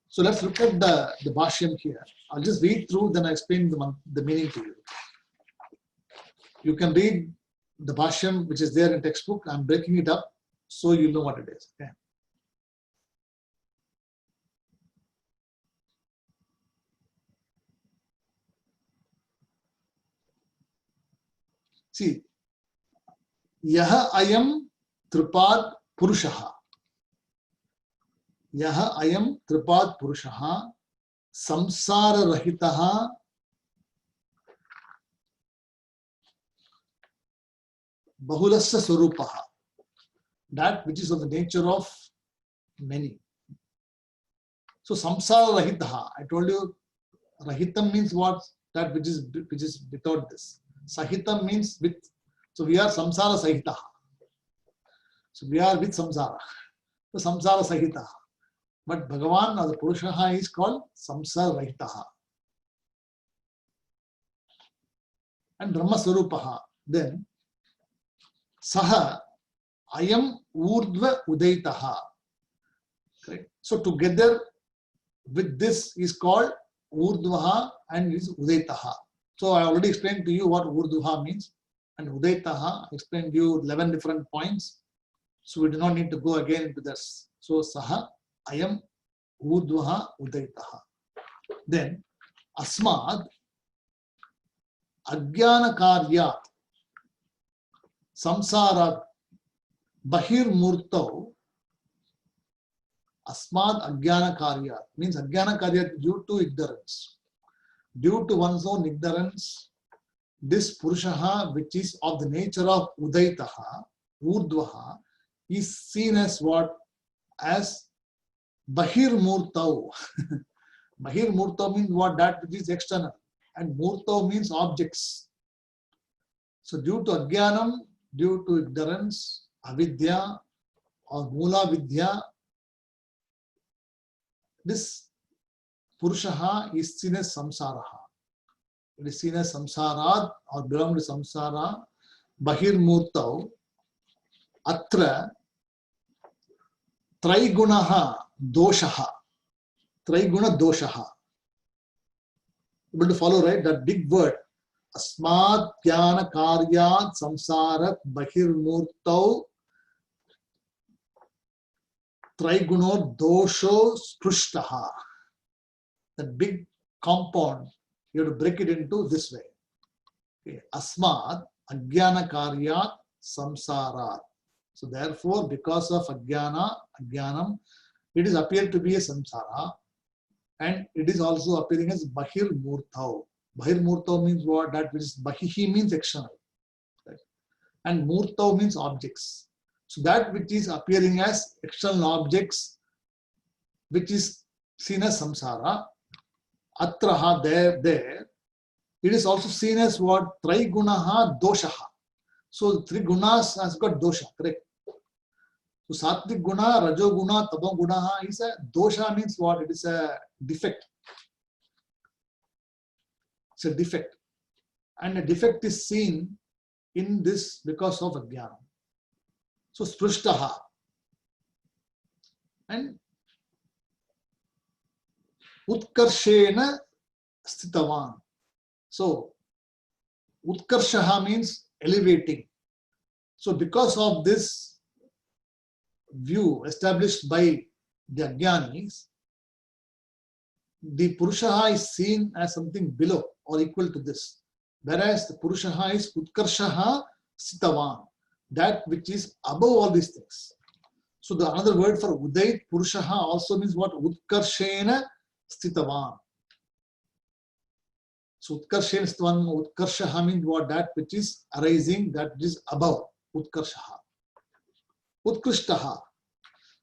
So let's look at the Bhashyam here. I'll just read through, then I explain the meaning to you. You can read the Bhashyam which is there in textbook. I'm breaking it up so you know what it is. Okay. See, Yaha ayam tripad purushaha. Yaha ayam tripad purushaha samsara rahitaha bahulasya swarupaha. That which is of the nature of many. So samsara rahitaha. I told you rahitam means what? That which is without this. Sahitam means with. So we are samsara sahitaha. So we are with samsara. So samsara sahita. But Bhagavan as a Purusha is called samsara rahitaha. And Brahma Swarupaha. Then Saha Ayam Urdhva Udaitaha. Correct. So together with this is called Urdhvaha and is Udaitaha. So I already explained to you what Urdhvaha means, and Udaitaha explained to you 11 different points. So we do not need to go again into this. So Saha Ayam Urdhvaha Udaitaha. Then Asmad Ajnana Karya Samsara Bahir Murtau. Asmad Ajnana Karya means Ajnana Karya due to ignorance. Due to one's own ignorance, this Purushaha, which is of the nature of Udaitaha, Urdhvaha, is seen as what? As Bahir Murtau. Bahir Murtau means what? That which is external. And Murtau means objects. So due to Ajnanam, due to ignorance, Avidya or Mula Vidya, this Purushaha is seen as Samsaraha. It is seen as Samsarad or belong to Samsara. Bahir Murtau. Atra Traigunaha Doshaha. Traiguna Doshaha. Able to follow, right? That big word. Asmad Jnana Karyat Samsarat Bahir Murtau Traiguno Dosho Sprushtaha. That big compound, you have to break it into this way. Okay. Asmad Ajnana Karyat Samsarat. So therefore, because of Ajnanam, it is appeared to be a samsara, and it is also appearing as Bahir Murtau. Bahir Murtau means what? That which is Bahihi means external. Right? And Murtau means objects. So that which is appearing as external objects, which is seen as samsara, atraha, there, it is also seen as what? Traigunaha doshaha. So three gunas has got dosha, correct? So Sattvic Guna, Rajo Guna, Tamo Guna is a dosha means what? It is a defect. It's a defect. And a defect is seen in this because of Ajnana. So Sprushtaha. And Utkarshena Sthitavan. So Utkarshaha means elevating. So because of this view established by the Ajnanis, the Purushaha is seen as something below or equal to this. Whereas the Purushaha is Utkarshaha Sitavan, that which is above all these things. So the another word for Udait Purushaha also means what? Utkarshena Sthitavan. So Utkarshena Sthitavan, Utkarshaha means what? That which is arising, that which is above. Utkarshaha. Utkrishtaha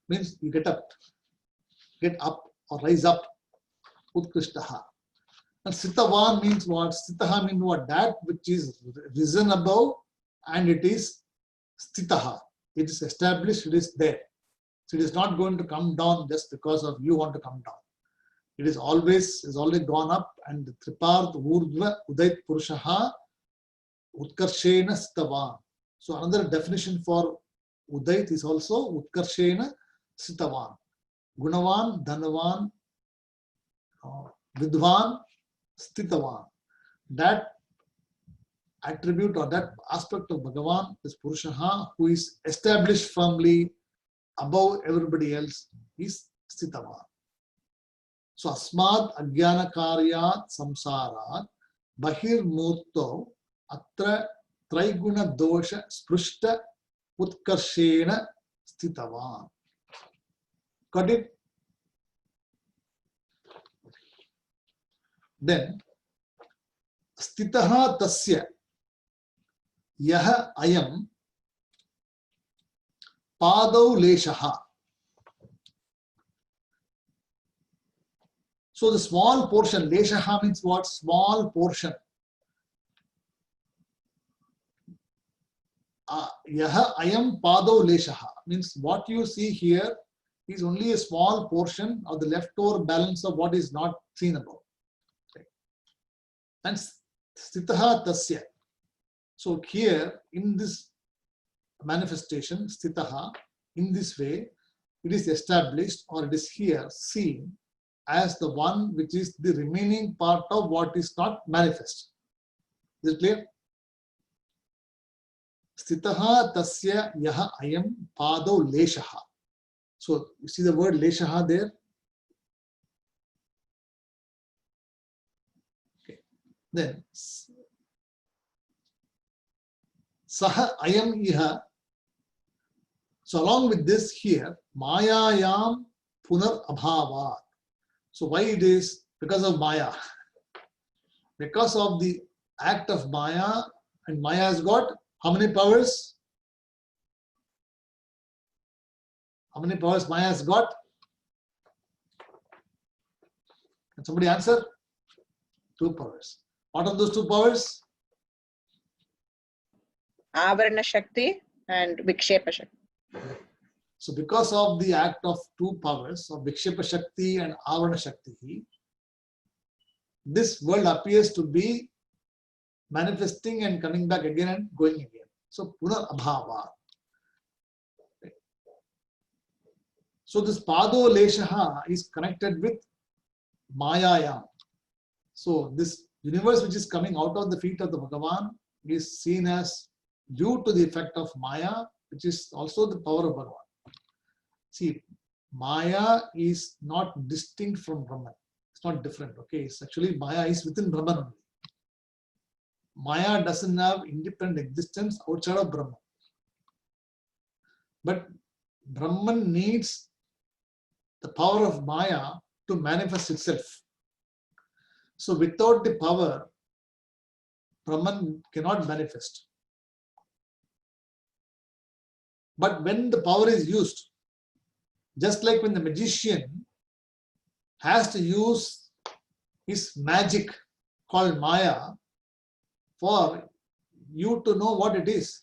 means you get up or rise up. Utkrishtaha. And Sitavan means what? Sitaha means what? That which is risen above and it is Stitaha. It is established, it is there. So it is not going to come down just because of you want to come down. It is always gone up, and the Triparth Urdhva Udait Purushaha Utkarshena Sitavan. So another definition for Udait is also Utkarshena Sitavan. Gunavan, Dhanavan, Vidvan, Sthitavan. That attribute or that aspect of Bhagavan, this Purushaha, who is established firmly above everybody else, is Sthitavan. So Asmad Ajnana Karyat Samsarat Bahir Murto Atra Traiguna Dosha Sprushta Utkarshena Sthitavan. Got it? Then Sthitaha Tasya Yaha Ayam Padau Leshaha. So the small portion, Leshaha means what? Small portion. yaha ayam pado leshaha means what you see here is only a small portion of the leftover balance of what is not seen above. Okay. And sthitaha tasya. So here in this manifestation, sthitaha, in this way, it is established or it is here seen as the one which is the remaining part of what is not manifest. Is it clear? Sthitaha tasya yaha ayam pado leshaha. So you see the word leshaha there? Okay. Then saha ayam iha. So along with this here, mayayam punar abhavat. So why it is? Because of Maya. Because of the act of Maya, and Maya has got how many powers? How many powers Maya has got? Can somebody answer? 2 powers. What are those 2 powers? Avarana Shakti and Vikshepa Shakti. So because of the act of 2 powers of Vikshepa Shakti and Avarana Shakti, this world appears to be manifesting and coming back again and going again. So punar abhava. So this pado leshaha is connected with mayayam. So this universe which is coming out of the feet of the Bhagavan is seen as due to the effect of Maya, which is also the power of Bhagavan. See, Maya is not distinct from Brahman. It's not different. Okay, it's actually Maya is within Brahman only. Maya doesn't have independent existence outside of Brahman. But Brahman needs the power of Maya to manifest itself. So without the power, Brahman cannot manifest. But when the power is used, just like when the magician has to use his magic called Maya for you to know what it is.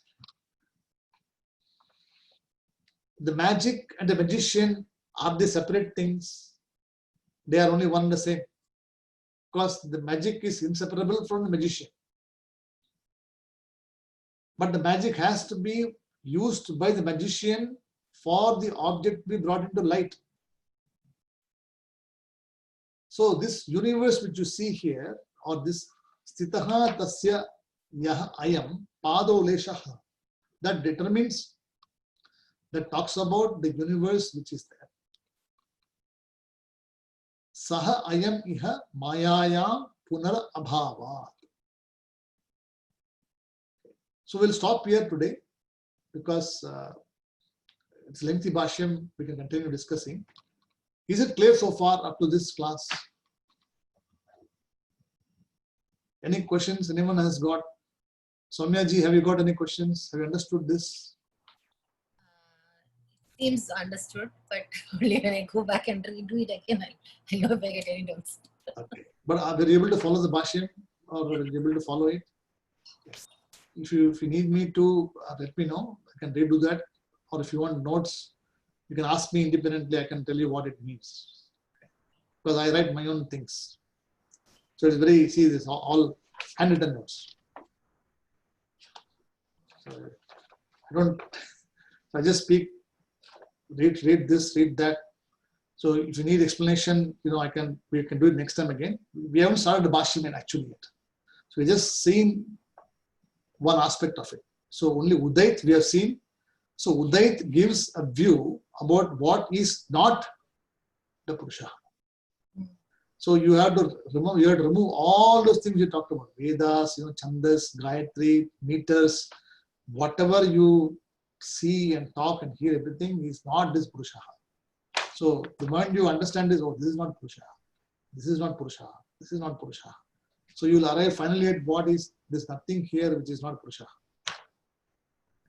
The magic and the magician, are they separate things? They are only one and the same. Because the magic is inseparable from the magician. But the magic has to be used by the magician for the object to be brought into light. So this universe which you see here, or this sthitaha tasya yaha ayam pado leshaha, that determines, that talks about the universe which is there. Saha ayam iha mayayam punar abhavat. So we'll stop here today because it's lengthy bhashyam, we can continue discussing. Is it clear so far up to this class? Any questions anyone has got? Soumya ji, have you got any questions? Have you understood this? Seems understood, but only when I go back and redo it again, I'll know if I get any doubts. Okay. But are you able to follow the bhashyam, or are you able to follow it? If you need me to, let me know. I can redo that. Or if you want notes, you can ask me independently. I can tell you what it means. Because I write my own things. So it's very easy. This all handwritten notes. So I just speak, read this, read that. So if you need explanation, we can do it next time again. We haven't started the bhashyam actually yet. So we're just seeing one aspect of it. So only Udait we have seen. So Udait gives a view about what is not the Purusha. So you have to remove all those things you talked about. Vedas, Chandas, Gayatri, meters, whatever you see and talk and hear, everything is not this Purusha. So the moment you understand this, oh, this is not Purusha. This is not Purusha. This is not Purusha. So you will arrive finally at what is, there's nothing here which is not Purusha.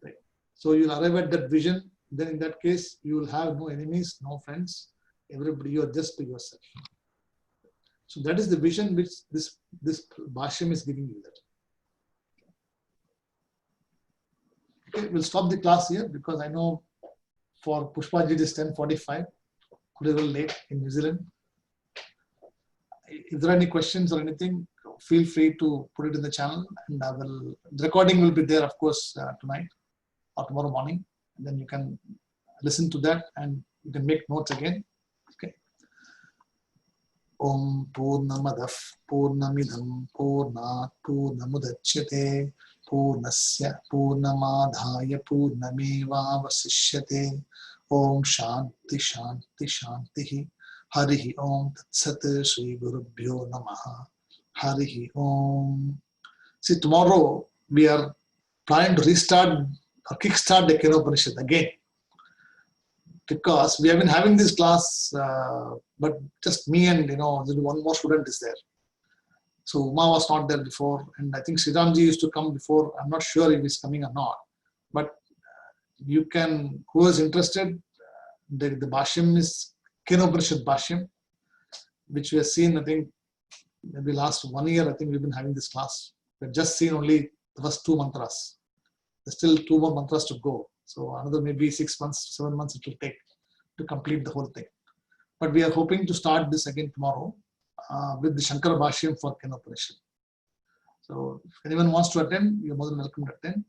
Right. So you will arrive at that vision. Then in that case, you will have no enemies, no friends. Everybody, you are just to yourself. So that is the vision which this bhashyam is giving you. That. Okay, we'll stop the class here because I know for Pushpaji it is 10:45. Could be a little late in New Zealand. If there are any questions or anything, feel free to put it in the channel, and the recording will be there, of course, tonight or tomorrow morning. And then you can listen to that and you can make notes again. Okay. Om Purnamadah Purnamidham Purnat Purnamudachyate Purnasya Purnamadhaya Purnameva Vasishyate. Om Shanti Shanti Shanti. Harihi Om Tatsat Shri Gurubhyo Namaha. Harihi Om. See, tomorrow we are planning to restart or kickstart the Kenopanishad again, because we have been having this class, but just me and one more student is there. So Uma was not there before, and I think Sriramji used to come before. I'm not sure if he's coming or not, but you can, who is interested, the Bhashyam is Kenopanishad Bhashyam, which we have seen, I think, maybe last 1 year, I think we've been having this class. We've just seen only the first 2 mantras. There's still 2 more mantras to go. So another maybe 6 months, 7 months it will take to complete the whole thing. But we are hoping to start this again tomorrow with the Shankara Bhashyam for Kenopanishad. So if anyone wants to attend, you're more than welcome to attend.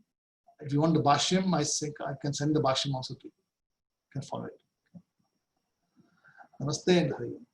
If you want the Bhashyam, I think I can send the Bhashyam also to you. You can follow it. Namaste and Hari Om.